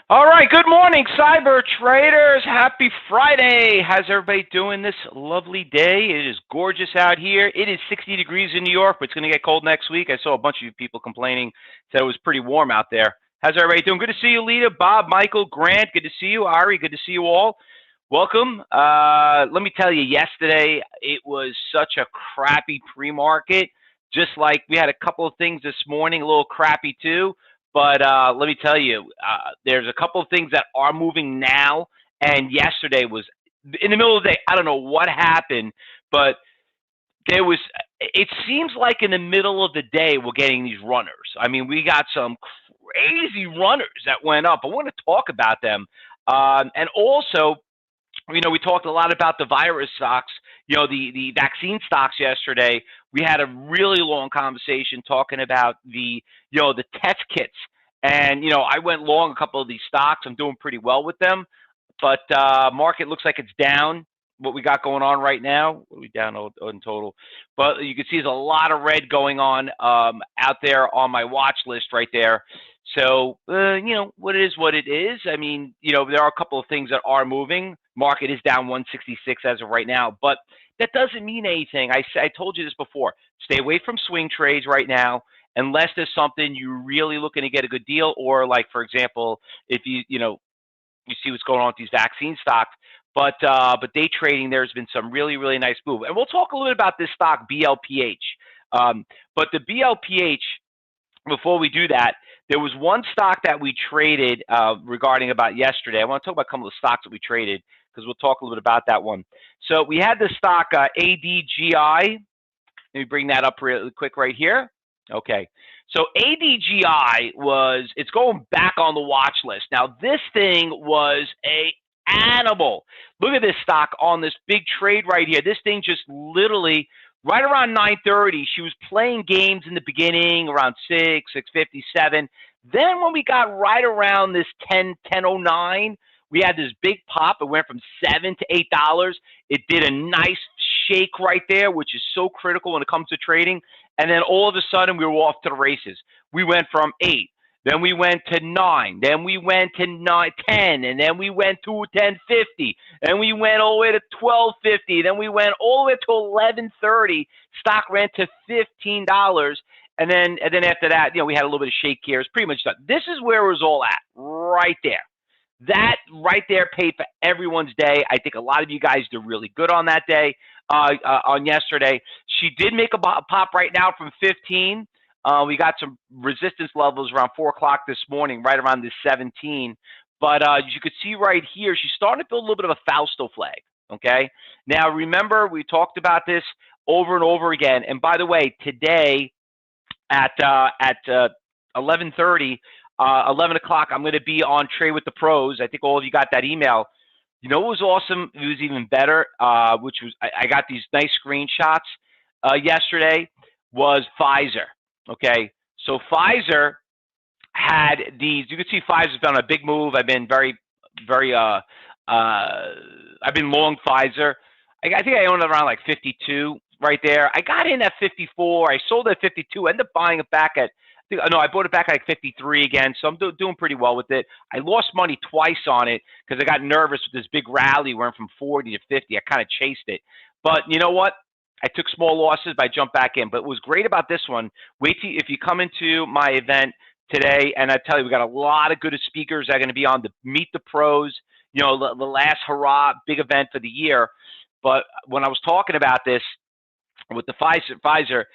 All right, good morning, cyber traders. Happy Friday. How's everybody doing this lovely day? It is gorgeous out here. It is 60 degrees in New York, but it's going to get cold next week. I saw a bunch of you people complaining, said it was pretty warm out there. How's everybody doing? Good to see you, Lita, Bob, Michael, Grant. Good to see you. Ari, good to see you all. Welcome. Let me tell you, yesterday it was such a crappy pre-market. Just like we had a couple of things this morning, a little crappy too. But let me tell you, there's a couple of things that are moving now, and yesterday was in the middle of the day. I don't know what happened, but there was. It seems like in the middle of the day we're getting these runners. I mean, we got some crazy runners that went up. I want to talk about them, and also we talked a lot about the virus stocks, the vaccine stocks yesterday. We had a really long conversation talking about the test kits. And, I went long a couple of these stocks. I'm doing pretty well with them. But market looks like it's down. What we got going on right now, what are we down in total? But you can see there's a lot of red going on out there on my watch list right there. So, what it is. I mean, there are a couple of things that are moving. Market is down 166 as of right now, but that doesn't mean anything. I told you this before. Stay away from swing trades right now unless there's something you're really looking to get a good deal, or like, for example, if you see what's going on with these vaccine stocks. But day trading, there's been some really, really nice move. And we'll talk a little bit about this stock, BLPH. But the BLPH, before we do that, there was one stock that we traded regarding about yesterday. I want to talk about a couple of stocks that we traded because we'll talk a little bit about that one. So we had the stock ADGI. Let me bring that up really quick right here. Okay. So ADGI it's going back on the watch list. Now, this thing was a animal. Look at this stock on this big trade right here. This thing just literally right around 9:30, she was playing games in the beginning around 6:57. Then when we got right around this 10:09, we had this big pop. It went from $7 to $8. It did a nice shake right there, which is so critical when it comes to trading. And then all of a sudden, we were off to the races. We went from 8. Then we went to 9. Then we went to 10. And then we went to 10.50. And we went all the way to 12.50. Then we went all the way to 11.30. Stock ran to $15. And then after that, we had a little bit of shake here. It's pretty much done. This is where it was all at, right there. That right there paid for everyone's day. I think a lot of you guys did really good on that day, on yesterday. She did make a pop right now from 15. We got some resistance levels around 4 o'clock this morning, right around this 17. But as you could see right here, she's starting to build a little bit of a Fausto flag. Okay. Now, remember, we talked about this over and over again. And by the way, today at 11:30, 11 o'clock, I'm going to be on Trade with the Pros. I think all of you got that email. You know what was awesome? It was even better, which was I got these nice screenshots yesterday, was Pfizer. Okay, so Pfizer had these. You can see Pfizer's done a big move. I've been I've been long Pfizer. I think I own it around like 52 right there. I got in at 54. I sold at 52. I ended up buying it back at. I bought it back at like 53 again, so I'm doing pretty well with it. I lost money twice on it because I got nervous with this big rally. Went from 40 to 50. I kind of chased it. But you know what? I took small losses, but I jumped back in. But what was great about this one, wait till if you come into my event today, and I tell you, we got a lot of good speakers that are going to be on the Meet the Pros, the last hurrah big event for the year. But when I was talking about this, with the Pfizer,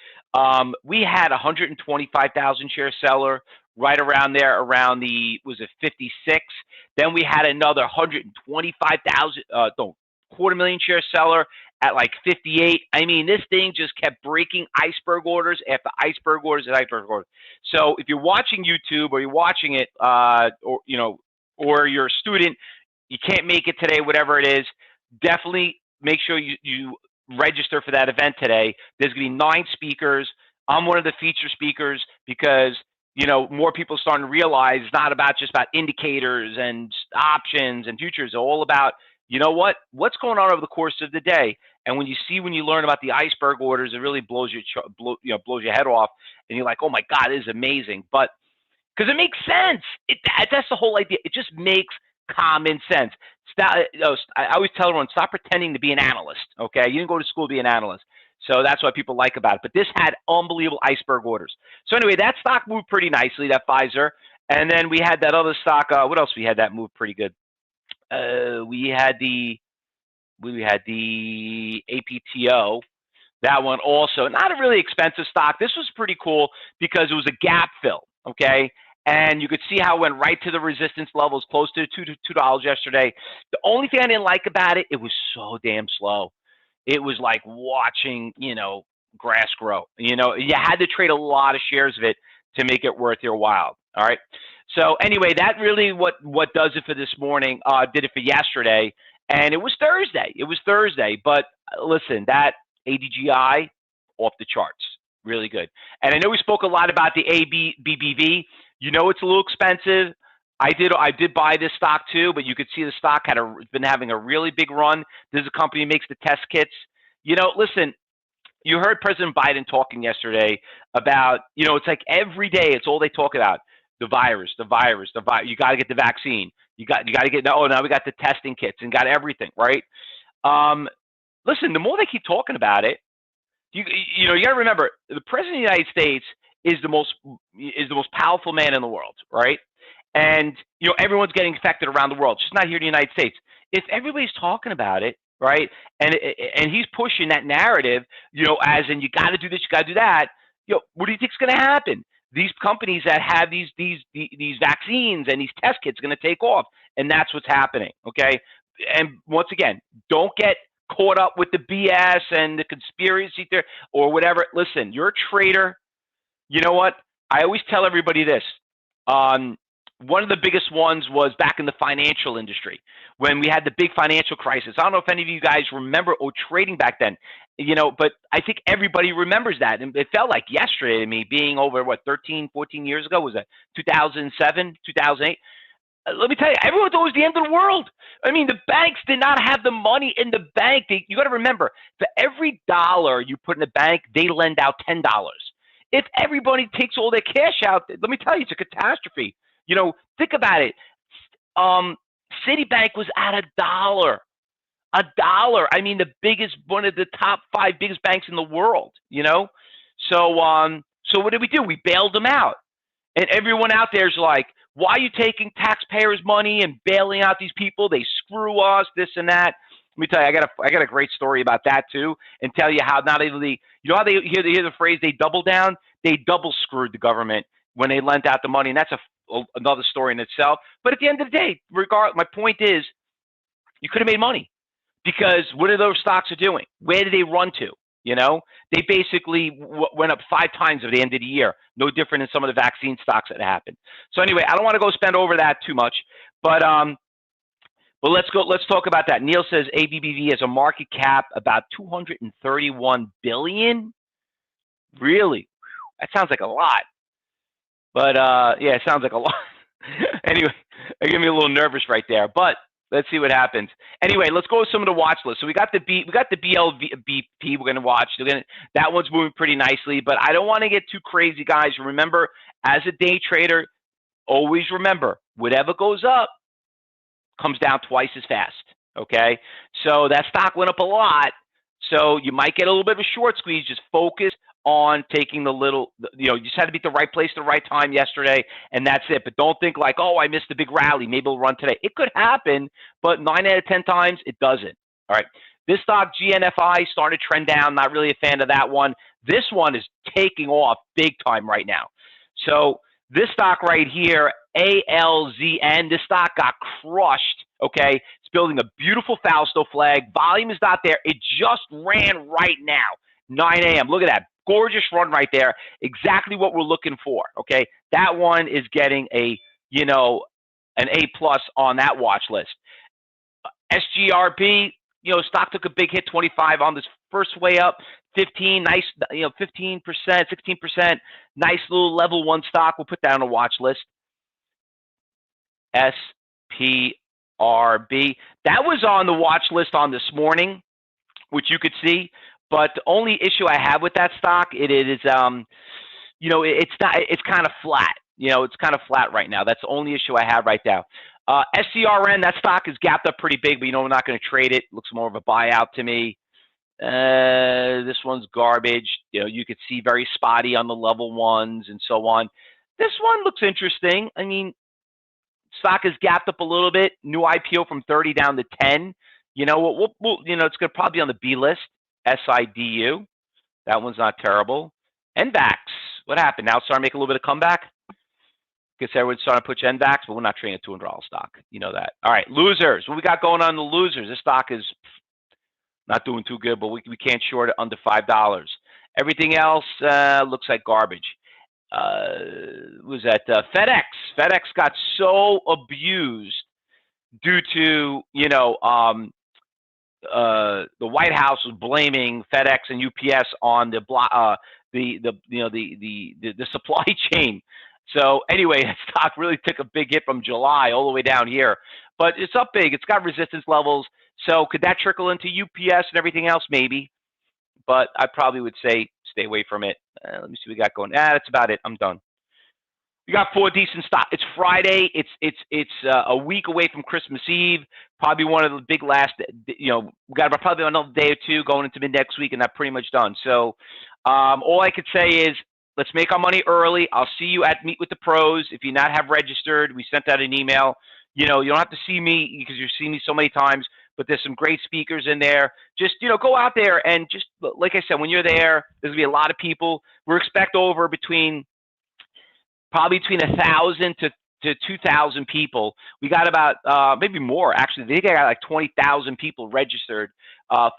we had 125,000 share seller right around there, around was it 56? Then we had another 125,000, quarter million share seller at like 58. I mean, this thing just kept breaking iceberg orders after iceberg orders and iceberg orders. So if you're watching YouTube or you're watching it, or you're a student, you can't make it today, whatever it is, definitely make sure you register for that event today. There's going to be 9 speakers. I'm one of the feature speakers because, more people are starting to realize it's not just about indicators and options and futures. It's all about, what's going on over the course of the day. And when you learn about the iceberg orders, it really blows your head off. And you're like, oh my God, this is amazing. But because it makes sense. That's the whole idea. It just makes common sense. Stop, I always tell everyone, stop pretending to be an analyst, okay? You didn't go to school to be an analyst. So that's what people like about it. But this had unbelievable iceberg orders. So anyway, that stock moved pretty nicely, that Pfizer. And then we had that other stock. What else we had that moved pretty good? We had the APTO. That one also, not a really expensive stock. This was pretty cool because it was a gap fill, okay? And you could see how it went right to the resistance levels, close to $2 yesterday. The only thing I didn't like about it, it was so damn slow. It was like watching, grass grow. You had to trade a lot of shares of it to make it worth your while. All right. So anyway, that really what does it for this morning, did it for yesterday. And it was Thursday. But listen, that ADGI off the charts, really good. And I know we spoke a lot about the ABBV. It's a little expensive. I did buy this stock too, but you could see the stock been having a really big run. This is a company that makes the test kits. Listen, you heard President Biden talking yesterday about, it's like every day, it's all they talk about. The virus. You got to get the vaccine. You got to get, now we got the testing kits and got everything, right? Listen, the more they keep talking about it, you got to remember, the President of the United States is the most powerful man in the world, right? And everyone's getting infected around the world, just not here in the United States. If everybody's talking about it, right, and he's pushing that narrative, as in you got to do this, you got to do that, what do you think's going to happen? These companies that have these vaccines and these test kits are going to take off, and that's what's happening, okay? And once again, don't get caught up with the BS and the conspiracy theory or whatever. Listen, you're a trader. You know what? I always tell everybody this. One of the biggest ones was back in the financial industry when we had the big financial crisis. I don't know if any of you guys remember trading back then, but I think everybody remembers that. And it felt like yesterday to me, being over, 13, 14 years ago? Was that 2007, 2008? Let me tell you, everyone thought it was the end of the world. I mean, the banks did not have the money in the bank. You got to remember, for every dollar you put in the bank, they lend out $10. If everybody takes all their cash out, let me tell you, it's a catastrophe. Think about it. Citibank was at $1. $1. I mean, one of the top 5 biggest banks in the world. So what did we do? We bailed them out, and everyone out there is like, why are you taking taxpayers' money and bailing out these people? They screw us, this and that. Let me tell you, I got a great story about that too, and tell you how not only, how they hear the phrase they double down? They double screwed the government when they lent out the money, and that's another story in itself. But at the end of the day, my point is, you could have made money, because what are those stocks are doing? Where did they run to? They basically went up 5 times at the end of the year. No different than some of the vaccine stocks that happened. So anyway, I don't want to go spend over that too much, but let's go. Let's talk about that. Neil says ABBV has a market cap about $231 billion. Really, that sounds like a lot. But yeah, it sounds like a lot. Anyway, it gave me a little nervous right there. But let's see what happens. Anyway, let's go with some of the watch lists. So we got the BLPH we're going to watch. That one's moving pretty nicely. But I don't want to get too crazy, guys. Remember, as a day trader, always remember, whatever goes up comes down twice as fast. Okay, so that stock went up a lot. So you might get a little bit of a short squeeze. Just focus on taking the little, you just had to be at the right place at the right time yesterday, and that's it. But don't think like, oh, I missed the big rally, maybe it'll run today. It could happen, but 9 out of 10 times, it doesn't. All right. This stock, GNFI, started to trend down. Not really a fan of that one. This one is taking off big time right now. So this stock right here, ALZN, this stock got crushed, okay? It's building a beautiful Fausto flag. Volume is not there. It just ran right now, 9 a.m. Look at that. Gorgeous run right there. Exactly what we're looking for. Okay. That one is getting an A+ on that watch list. SGRP, stock took a big hit, 25 on this first way up, 15, nice, 15%, 16%, nice little level 1 stock. We'll put that on a watch list. SPRB. That was on the watch list on this morning, which you could see. But the only issue I have with that stock, it's kind of flat. You know, it's kind of flat right now. That's the only issue I have right now. SCRN, that stock is gapped up pretty big, but you know, we're not going to trade it. Looks more of a buyout to me. This one's garbage. You know, you could see very spotty on the level ones and so on. This one looks interesting. I mean, stock is gapped up a little bit. New IPO from 30 down to 10. You know, we'll you know, it's going to probably be on the B list. SIDU. That one's not terrible. NVAX. What happened? Now it's starting to make a little bit of comeback. Guess everyone's starting to push NVAX, but we're not trading a $200 stock. You know that. All right, losers. What we got going on in the losers? This stock is not doing too good, but we can't short it under $5. Everything else looks like garbage. Was that FedEx? FedEx got so abused due to, you know, the White House was blaming FedEx and UPS on the supply chain. So anyway, that stock really took a big hit from July all the way down here, but it's up big. It's got resistance levels. So could that trickle into UPS and everything else? Maybe, but I probably would say stay away from it. Let me see what we got going. That's about it. I'm done. We got 4 decent stocks. It's Friday. It's a week away from Christmas Eve. Probably one of the big last. You know, we got probably another day or two going into mid next week, and that's pretty much done. So all I could say is let's make our money early. I'll see you at Meet with the Pros. If you're not have registered, we sent out an email. You know, you don't have to see me because you've seen me so many times, but there's some great speakers in there. Just, you know, go out there and just, like I said, when you're there, there's going to be a lot of people. We're expect over probably between 1,000 to 2,000 people. We got about maybe more actually. They got like 20,000 people registered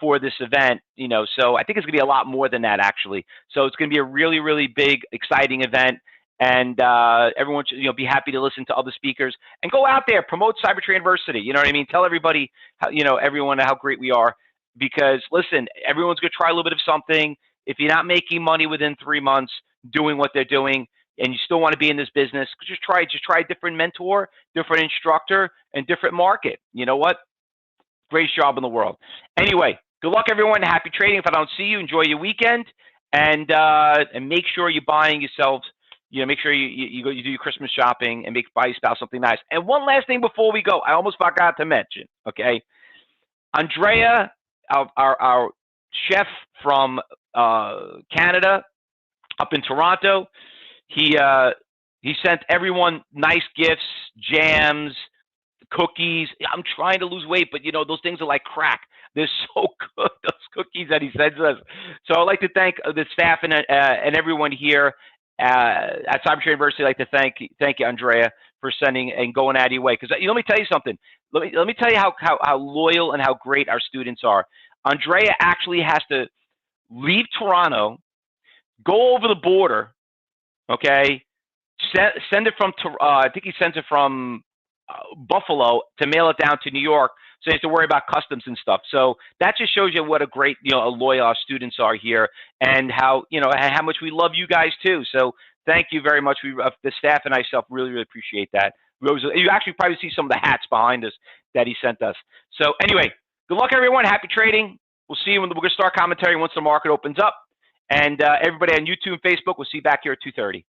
for this event. You know, so I think it's gonna be a lot more than that actually. So it's gonna be a really, really big, exciting event, and everyone should, you know, be happy to listen to other speakers and go out there, promote Cybertrade University. You know what I mean? Tell everybody how, you know, everyone how great we are. Because listen, everyone's gonna try a little bit of something. If you're not making money within 3 months doing what they're doing, and you still want to be in this business, just try a different mentor, different instructor, and different market. You know what? Greatest job in the world. Anyway, good luck, everyone. Happy trading. If I don't see you, enjoy your weekend, and make sure you're buying yourselves. You know, make sure you do your Christmas shopping and buy your spouse something nice. And one last thing before we go, I almost forgot to mention. Okay, Andrea, our chef from Canada, up in Toronto. He sent everyone nice gifts, jams, cookies. I'm trying to lose weight, but you know, those things are like crack. They're so good, those cookies that he sends us. So I'd like to thank the staff and everyone here at Cybertrade University. I'd like to thank you, Andrea, for sending and going out of your way. Because let me tell you something. Let me tell you how loyal and how great our students are. Andrea actually has to leave Toronto, go over the border. Okay, send it from, I think he sends it from Buffalo to mail it down to New York, so you have to worry about customs and stuff. So that just shows you what a great, you know, loyal our students are here, and how, you know, how much we love you guys too. So thank you very much. The staff and I really, really appreciate that. You actually probably see some of the hats behind us that he sent us. So anyway, good luck, everyone. Happy trading. We'll see you when we're going to start commentary once the market opens up. And everybody on YouTube and Facebook, we'll see you back here at 2:30.